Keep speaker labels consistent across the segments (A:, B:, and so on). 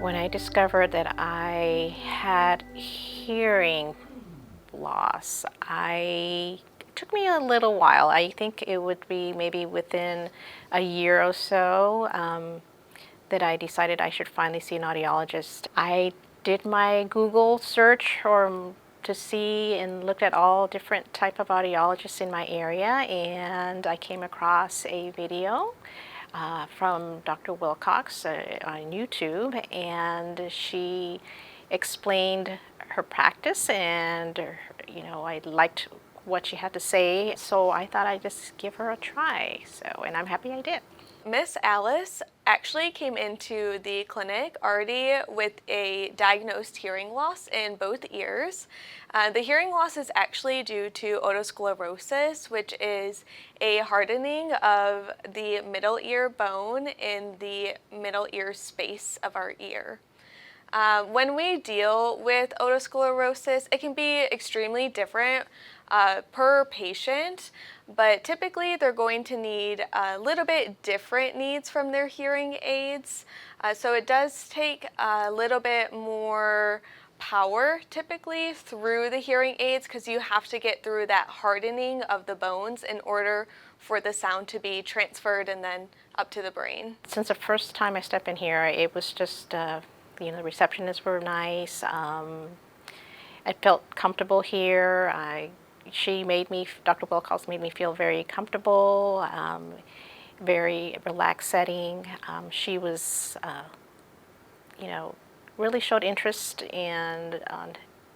A: When I discovered that I had hearing loss, it took me a little while. I think it would be maybe within a year or so that I decided I should finally see an audiologist. I did my Google search to see and looked at all different type of audiologists in my area, and I came across a video from Dr. Wilcox on YouTube, and she explained her practice, and I liked what she had to say, so I thought I'd just give her a try. And I'm happy I did.
B: Miss Alice actually came into the clinic already with a diagnosed hearing loss in both ears. The hearing loss is actually due to otosclerosis, which is a hardening of the middle ear bone in the middle ear space of our ear. When we deal with otosclerosis, it can be extremely different per patient, but typically they're going to need a little bit different needs from their hearing aids. So it does take a little bit more power typically through the hearing aids, because you have to get through that hardening of the bones in order for the sound to be transferred and then up to the brain.
A: Since the first time I stepped in here, it was just the receptionists were nice. I felt comfortable here. Dr. Wilcox made me feel very comfortable, very relaxed setting. She was, really showed interest in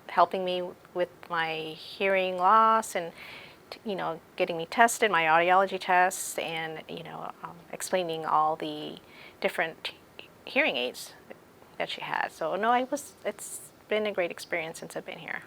A: helping me with my hearing loss and, getting me tested, my audiology tests, and, explaining all the different hearing aids that she had. So no, it's been a great experience since I've been here.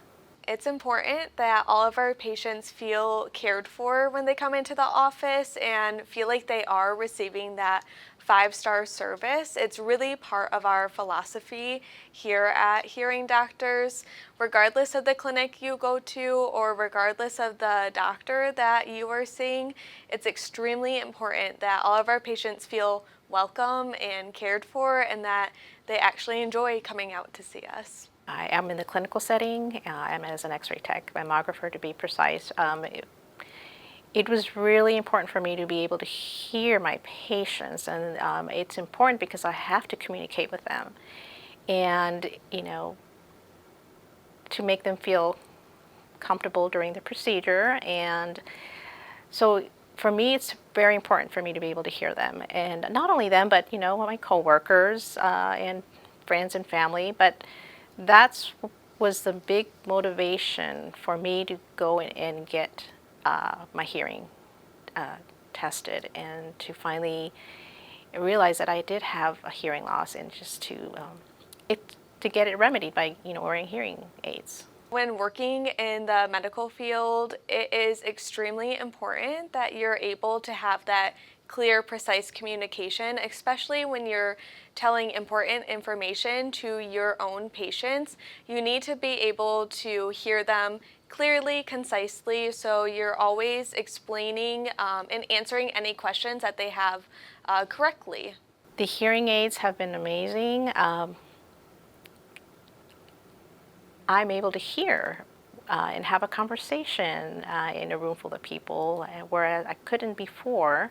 B: It's important that all of our patients feel cared for when they come into the office and feel like they are receiving that 5-star service. It's really part of our philosophy here at Hearing Doctors. Regardless of the clinic you go to or regardless of the doctor that you are seeing, it's extremely important that all of our patients feel welcome and cared for, and that they actually enjoy coming out to see us.
A: I am in the clinical setting. I'm as an X-ray tech, mammographer to be precise. It was really important for me to be able to hear my patients, and it's important because I have to communicate with them, and to make them feel comfortable during the procedure. And so for me, it's very important for me to be able to hear them, and not only them, but my coworkers and friends and family. But that was the big motivation for me to go and get my hearing tested, and to finally realize that I did have a hearing loss, and just to get it remedied by wearing hearing aids.
B: When working in the medical field, it is extremely important that you're able to have that clear, precise communication, especially when you're telling important information to your own patients. You need to be able to hear them clearly, concisely, so you're always explaining and answering any questions that they have correctly.
A: The hearing aids have been amazing. I'm able to hear and have a conversation in a room full of people, whereas I couldn't before.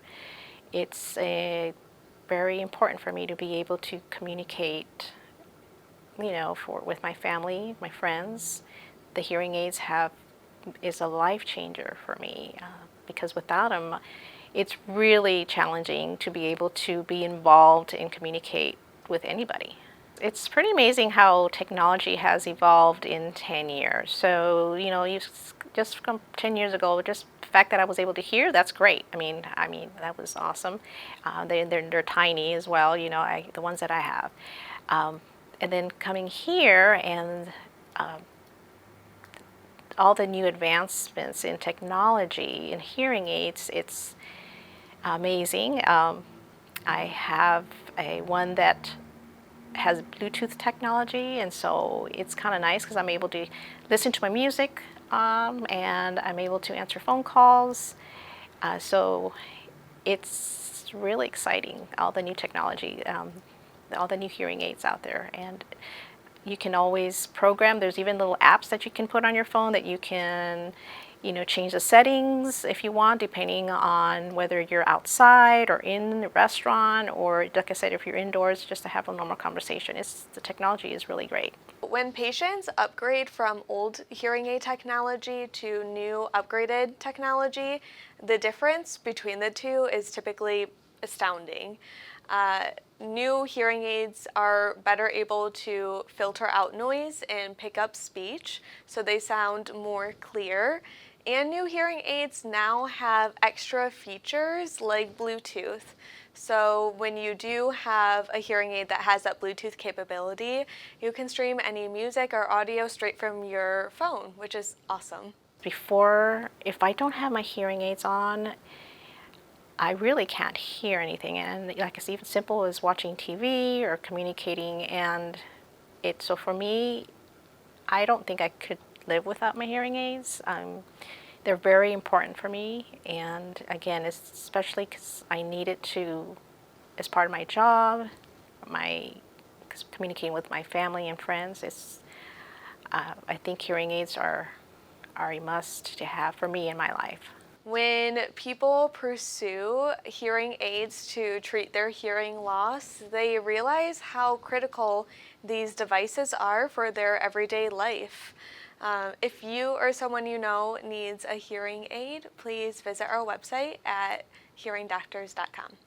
A: It's very important for me to be able to communicate, with my family, my friends. The hearing aids is a life changer for me, because without them, it's really challenging to be able to be involved and communicate with anybody. It's pretty amazing how technology has evolved in 10 years. So, just from 10 years ago, just the fact that I was able to hear, that's great. I mean, that was awesome. They're tiny as well, the ones that I have. And then coming here and all the new advancements in technology and hearing aids, it's amazing. I have one that has Bluetooth technology, and so it's kind of nice because I'm able to listen to my music, and I'm able to answer phone calls. So it's really exciting, all the new technology all the new hearing aids out there. And you can always program. There's even little apps that you can put on your phone that you can, change the settings if you want, depending on whether you're outside or in the restaurant, or like I said, if you're indoors, just to have a normal conversation. The technology is really great.
B: When patients upgrade from old hearing aid technology to new upgraded technology, the difference between the two is typically astounding. New hearing aids are better able to filter out noise and pick up speech, so they sound more clear. And new hearing aids now have extra features like Bluetooth. So when you do have a hearing aid that has that Bluetooth capability, you can stream any music or audio straight from your phone, which is awesome.
A: Before, if I don't have my hearing aids on, I really can't hear anything. And like it's even simple as watching TV or communicating. And so for me, I don't think I could live without my hearing aids. They're very important for me. And again, especially because I need it as part of my job, communicating with my family and friends. I think hearing aids are a must to have for me in my life.
B: When people pursue hearing aids to treat their hearing loss, they realize how critical these devices are for their everyday life. If you or someone you know needs a hearing aid, please visit our website at hearingdoctors.com.